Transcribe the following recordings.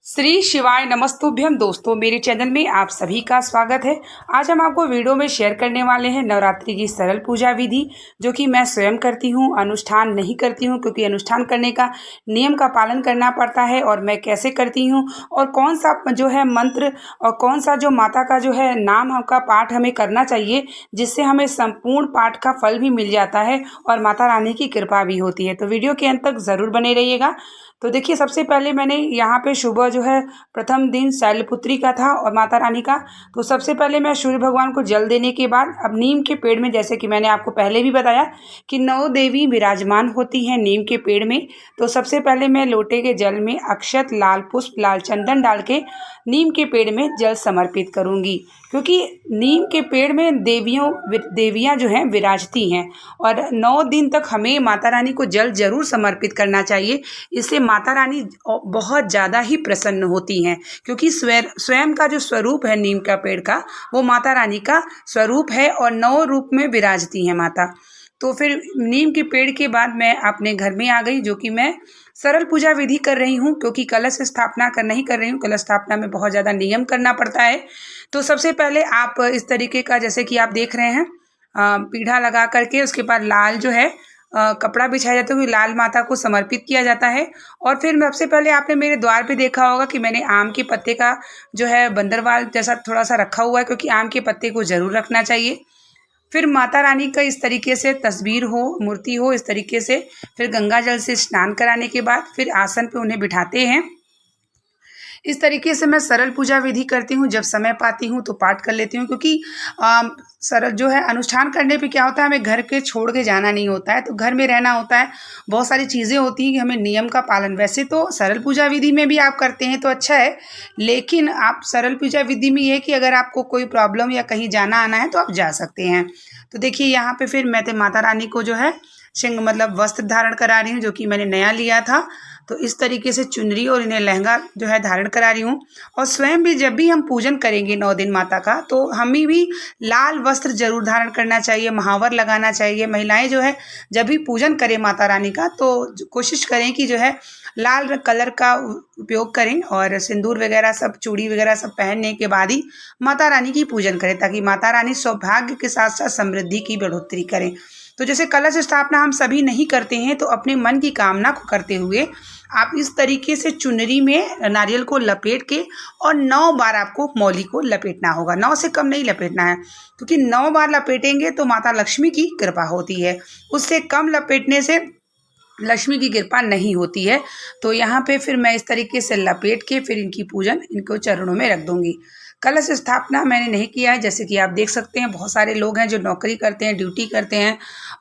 श्री शिवाय नमस्तुभ्यम दोस्तों, मेरे चैनल में आप सभी का स्वागत है। आज हम आपको वीडियो में शेयर करने वाले हैं नवरात्रि की सरल पूजा विधि, जो कि मैं स्वयं करती हूं, अनुष्ठान नहीं करती हूं, क्योंकि अनुष्ठान करने का नियम का पालन करना पड़ता है। और मैं कैसे करती हूं और कौन सा जो है मंत्र और कौन सा जो माता का जो है नाम का पाठ हमें करना चाहिए, जिससे हमें संपूर्ण पाठ का फल भी मिल जाता है और माता रानी की कृपा भी होती है। तो वीडियो के अंत तक ज़रूर बने रहिएगा। तो देखिए, सबसे पहले मैंने यहाँ पे सुबह जो है प्रथम दिन शैलपुत्री का था और माता रानी का। तो सबसे पहले मैं सूर्य भगवान को जल देने के बाद अब नीम के पेड़ में, जैसे कि मैंने आपको पहले भी बताया कि 9 देवी विराजमान होती हैं नीम के पेड़ में। तो सबसे पहले मैं लोटे के जल में अक्षत, लाल पुष्प, लाल चंदन डाल के नीम के पेड़ में जल समर्पित करूँगी, क्योंकि नीम के पेड़ में देवियाँ जो हैं विराजती हैं। और 9 दिन तक हमें माता रानी को जल जरूर समर्पित करना चाहिए। इससे माता रानी बहुत ज़्यादा ही प्रसन्न होती हैं, क्योंकि स्वयं का जो स्वरूप है नीम का पेड़ का, वो माता रानी का स्वरूप है और 9 रूप में विराजती हैं माता। तो फिर नीम के पेड़ के बाद मैं अपने घर में आ गई, जो कि मैं सरल पूजा विधि कर रही हूँ, क्योंकि कलश स्थापना नहीं कर रही हूँ। कलश स्थापना में बहुत ज़्यादा नियम करना पड़ता है। तो सबसे पहले आप इस तरीके का, जैसे कि आप देख रहे हैं, पीढ़ा लगा करके उसके बाद लाल जो है कपड़ा बिछाया जाता है, लाल माता को समर्पित किया जाता है। और फिर सबसे पहले आपने मेरे द्वार पे देखा होगा कि मैंने आम के पत्ते का जो है बंदरवाल जैसा थोड़ा सा रखा हुआ है, क्योंकि आम के पत्ते को ज़रूर रखना चाहिए। फिर माता रानी का इस तरीके से तस्वीर हो, मूर्ति हो, इस तरीके से फिर गंगा जल से स्नान कराने के बाद फिर आसन पे उन्हें बिठाते हैं। इस तरीके से मैं सरल पूजा विधि करती हूँ। जब समय पाती हूँ तो पाठ कर लेती हूँ, क्योंकि सरल जो है अनुष्ठान करने पे क्या होता है, हमें घर के छोड़ के जाना नहीं होता है, तो घर में रहना होता है। बहुत सारी चीज़ें होती हैं कि हमें नियम का पालन, वैसे तो सरल पूजा विधि में भी आप करते हैं तो अच्छा है, लेकिन आप सरल पूजा विधि में ये है कि अगर आपको कोई प्रॉब्लम या कहीं जाना आना है तो आप जा सकते हैं। तो देखिए, यहाँ पे फिर मैं तो माता रानी को जो है सिंह मतलब वस्त्र धारण करा रही हूँ, जो कि मैंने नया लिया था। तो इस तरीके से चुनरी और इन्हें लहंगा जो है धारण करा रही हूँ। और स्वयं भी जब भी हम पूजन करेंगे 9 दिन माता का, तो हमें भी लाल वस्त्र जरूर धारण करना चाहिए, महावर लगाना चाहिए। महिलाएं जो है जब भी पूजन करें माता रानी का, तो कोशिश करें कि जो है लाल कलर का उपयोग करें और सिंदूर वगैरह सब, चूड़ी वगैरह सब पहनने के बाद ही माता रानी की पूजन करें, ताकि माता रानी सौभाग्य के साथ साथ समृद्धि की बढ़ोतरी करें। तो जैसे कलश स्थापना हम सभी नहीं करते हैं, तो अपने मन की कामना को करते हुए आप इस तरीके से चुनरी में नारियल को लपेट के और 9 बार आपको मौली को लपेटना होगा। 9 से कम नहीं लपेटना है, क्योंकि 9 बार लपेटेंगे तो माता लक्ष्मी की कृपा होती है। उससे कम लपेटने से लक्ष्मी की कृपा नहीं होती है। तो यहाँ पे फिर मैं इस तरीके से लपेट के फिर इनकी पूजन इनको चरणों में रख दूंगी। कलश स्थापना मैंने नहीं किया है। जैसे कि आप देख सकते हैं, बहुत सारे लोग हैं जो नौकरी करते हैं, ड्यूटी करते हैं,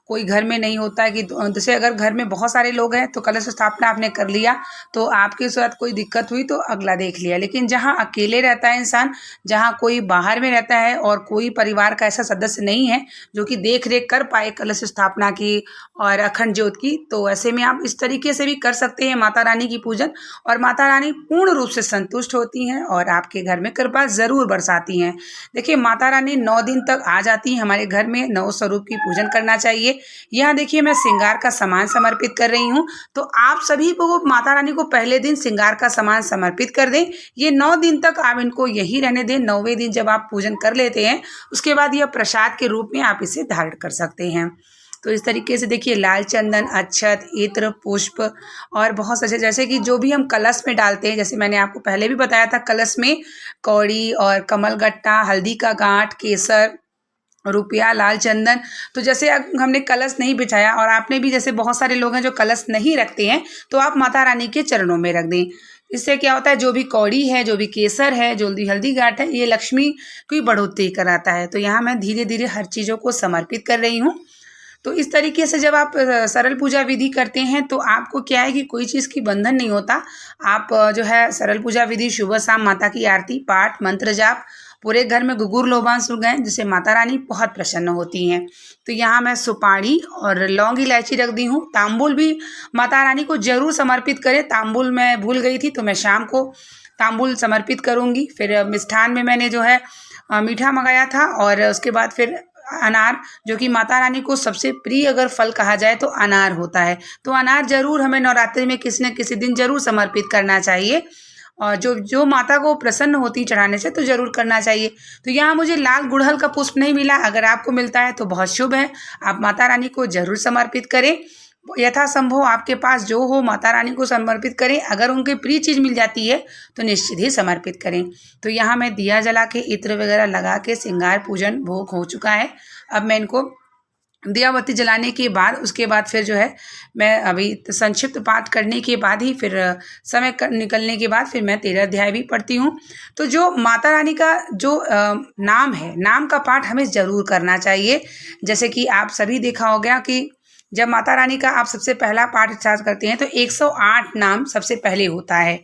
कोई घर में नहीं होता है कि जैसे अगर घर में बहुत सारे लोग हैं तो कलश स्थापना आपने कर लिया, तो आपके साथ कोई दिक्कत हुई तो अगला देख लिया। लेकिन जहाँ अकेले रहता है इंसान, जहाँ कोई बाहर में रहता है और कोई परिवार का ऐसा सदस्य नहीं है जो कि देख रेख कर पाए कलश स्थापना की और अखंड ज्योत की, तो ऐसे में आप इस तरीके से भी कर सकते हैं माता रानी की पूजन। और माता रानी पूर्ण रूप से संतुष्ट होती हैं और आपके घर में कृपा जरूर बरसाती हैं। देखिए, माता रानी 9 दिन तक आ जाती हैं हमारे घर में। 9 स्वरूप की पूजन करना चाहिए। यहाँ देखिए, मैं श्रृंगार का सामान समर्पित कर रही हूँ, तो आप सभी को माता रानी को पहले दिन श्रृंगार का सामान समर्पित कर दें। ये 9 दिन तक आप इनको यही रहने दें। 9वें दिन जब आप पूजन कर लेते हैं, उसके बाद यह प्रसाद के रूप में आप इसे धारण कर सकते हैं। तो इस तरीके से देखिए, लाल चंदन, अक्षत, इत्र, पुष्प और बहुत सारे, जैसे कि जो भी हम कलश में डालते हैं, जैसे मैंने आपको पहले भी बताया था, कलश में कौड़ी और कमल गट्टा, हल्दी का गांठ, केसर, रुपया, लाल चंदन। तो जैसे हमने कलश नहीं बिछाया, और आपने भी, जैसे बहुत सारे लोग हैं जो कलश नहीं रखते हैं, तो आप माता रानी के चरणों में रख दें। इससे क्या होता है, जो भी कौड़ी है, जो भी केसर है, जो भी हल्दी घाट है, ये लक्ष्मी की बढ़ोतरी कराता है। तो यहाँ मैं धीरे धीरे हर चीज़ों को समर्पित कर रही हूँ। तो इस तरीके से जब आप सरल पूजा विधि करते हैं, तो आपको क्या है कि कोई चीज़ की बंधन नहीं होता। आप जो है सरल पूजा विधि, सुबह शाम माता की आरती, पाठ, मंत्र जाप, पूरे घर में गुगुर लोबान सुन गए, जिससे माता रानी बहुत प्रसन्न होती हैं। तो यहाँ मैं सुपारी और लौंग इलायची रख दी हूँ। तांबुल भी माता रानी को जरूर समर्पित करें। तांबुल मैं भूल गई थी, तो मैं शाम को तांबुल समर्पित करूँगी। फिर मिष्ठान में मैंने जो है मीठा मंगाया था, और उसके बाद फिर अनार, जो कि माता रानी को सबसे प्रिय अगर फल कहा जाए तो अनार होता है। तो अनार जरूर हमें नवरात्रि में किसी न किसी दिन जरूर समर्पित करना चाहिए। और जो माता को प्रसन्न होती चढ़ाने से तो ज़रूर करना चाहिए। तो यहाँ मुझे लाल गुड़हल का पुष्प नहीं मिला, अगर आपको मिलता है तो बहुत शुभ है, आप माता रानी को ज़रूर समर्पित करें। यथासंभव आपके पास जो हो माता रानी को समर्पित करें। अगर उनकी प्रिय चीज़ मिल जाती है तो निश्चित ही समर्पित करें। तो यहाँ मैं दिया जला के इत्र वगैरह लगा के श्रृंगार पूजन भोग हो चुका है। अब मैं इनको दियाबत्ती जलाने के बाद उसके बाद फिर जो है मैं अभी संक्षिप्त पाठ करने के बाद ही फिर समय निकलने के बाद फिर मैं 13 अध्याय भी पढ़ती हूँ। तो जो माता रानी का जो नाम है, नाम का पाठ हमें ज़रूर करना चाहिए। जैसे कि आप सभी देखा हो गया कि जब माता रानी का आप सबसे पहला पाठ स्टार्ट करते हैं तो 108 नाम सबसे पहले होता है।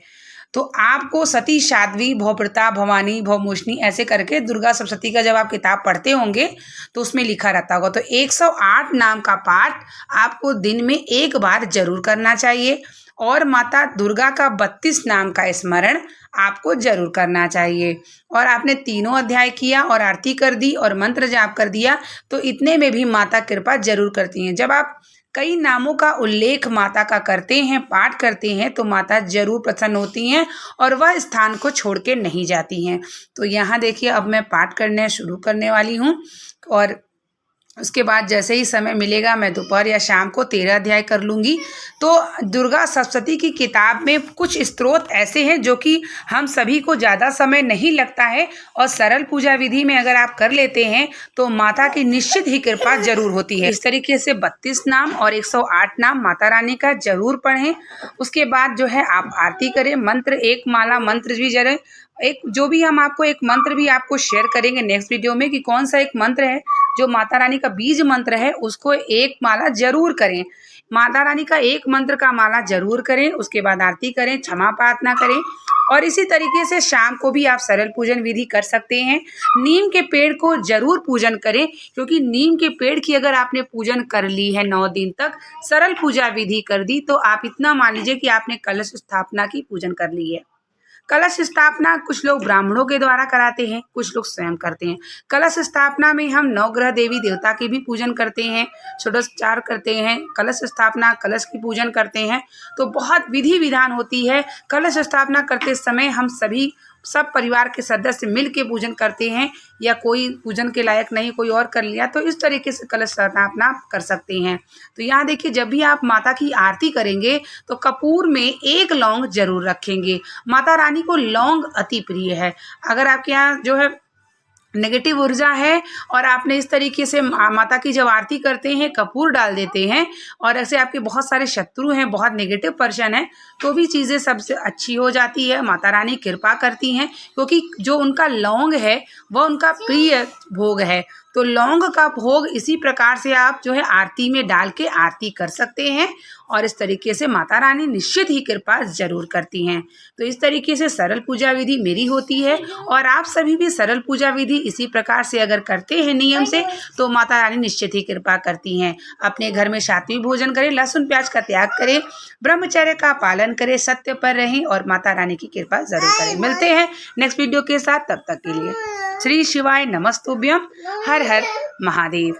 तो आपको सती, साध्वी, भवप्रता, भवानी, भवमोहिनी ऐसे करके दुर्गा सप्तशती का जब आप किताब पढ़ते होंगे तो उसमें लिखा रहता होगा। तो 108 नाम का पाठ आपको दिन में एक बार जरूर करना चाहिए और माता दुर्गा का 32 नाम का स्मरण आपको जरूर करना चाहिए। और आपने तीनों अध्याय किया और आरती कर दी और मंत्र जाप कर दिया तो इतने में भी माता कृपा जरूर करती हैं। जब आप कई नामों का उल्लेख माता का करते हैं, पाठ करते हैं, तो माता जरूर प्रसन्न होती हैं और वह स्थान को छोड़ के नहीं जाती हैं। तो यहाँ देखिए अब मैं पाठ करने शुरू करने वाली हूँ और उसके बाद जैसे ही समय मिलेगा मैं दोपहर या शाम को 13 अध्याय कर लूँगी। तो दुर्गा सप्तशती की किताब में कुछ स्त्रोत ऐसे हैं जो कि हम सभी को ज़्यादा समय नहीं लगता है और सरल पूजा विधि में अगर आप कर लेते हैं तो माता की निश्चित ही कृपा जरूर होती है। इस तरीके से 32 नाम और 108 नाम माता रानी का जरूर पढ़ें। उसके बाद जो है आप आरती करें, मंत्र एक माला मंत्र भी जरें। एक जो भी हम आपको एक मंत्र भी आपको शेयर करेंगे नेक्स्ट वीडियो में कि कौन सा एक मंत्र है जो माता रानी का बीज मंत्र है, उसको एक माला जरूर करें। माता रानी का एक मंत्र का माला जरूर करें। उसके बाद आरती करें, क्षमा प्रार्थना करें और इसी तरीके से शाम को भी आप सरल पूजन विधि कर सकते हैं। नीम के पेड़ को जरूर पूजन करें क्योंकि नीम के पेड़ की अगर आपने पूजन कर ली है 9 दिन तक सरल पूजा विधि कर दी तो आप इतना मान लीजिए कि आपने कलश स्थापना की पूजन कर ली है। कलश स्थापना कुछ लोग ब्राह्मणों के द्वारा कराते हैं, कुछ लोग स्वयं करते हैं। कलश स्थापना में हम 9 ग्रह देवी देवता के भी पूजन करते हैं, षोडशोपचार करते हैं, कलश स्थापना कलश की पूजन करते हैं। तो बहुत विधि विधान होती है। कलश स्थापना करते समय हम सब परिवार के सदस्य मिल के पूजन करते हैं या कोई पूजन के लायक नहीं कोई और कर लिया तो इस तरीके से कलश स्थापना कर सकते हैं। तो यहाँ देखिए जब भी आप माता की आरती करेंगे तो कपूर में 1 लौंग जरूर रखेंगे। माता रानी को लौंग अति प्रिय है। अगर आपके यहाँ जो है नेगेटिव ऊर्जा है और आपने इस तरीके से माता की जब आरती करते हैं कपूर डाल देते हैं और ऐसे आपके बहुत सारे शत्रु हैं, बहुत नेगेटिव पर्सन है तो भी चीज़ें सबसे अच्छी हो जाती है। माता रानी कृपा करती हैं क्योंकि जो उनका लौंग है वह उनका प्रिय भोग है। तो लौंग का भोग इसी प्रकार से आप जो है आरती में डाल के आरती कर सकते हैं और इस तरीके से माता रानी निश्चित ही कृपा जरूर करती हैं। तो इस तरीके से सरल पूजा विधि मेरी होती है और आप सभी भी सरल पूजा विधि इसी प्रकार से अगर करते हैं नियम से तो माता रानी निश्चित ही कृपा करती हैं। अपने घर में सात्विक भोजन करें, लहसुन प्याज का त्याग करें, ब्रह्मचर्य का पालन करें, सत्य पर रहें और माता रानी की कृपा जरूर करें। मिलते हैं नेक्स्ट वीडियो के साथ, तब तक के लिए श्री शिवाय नमस्तुभ्यम। हर हर महादेव।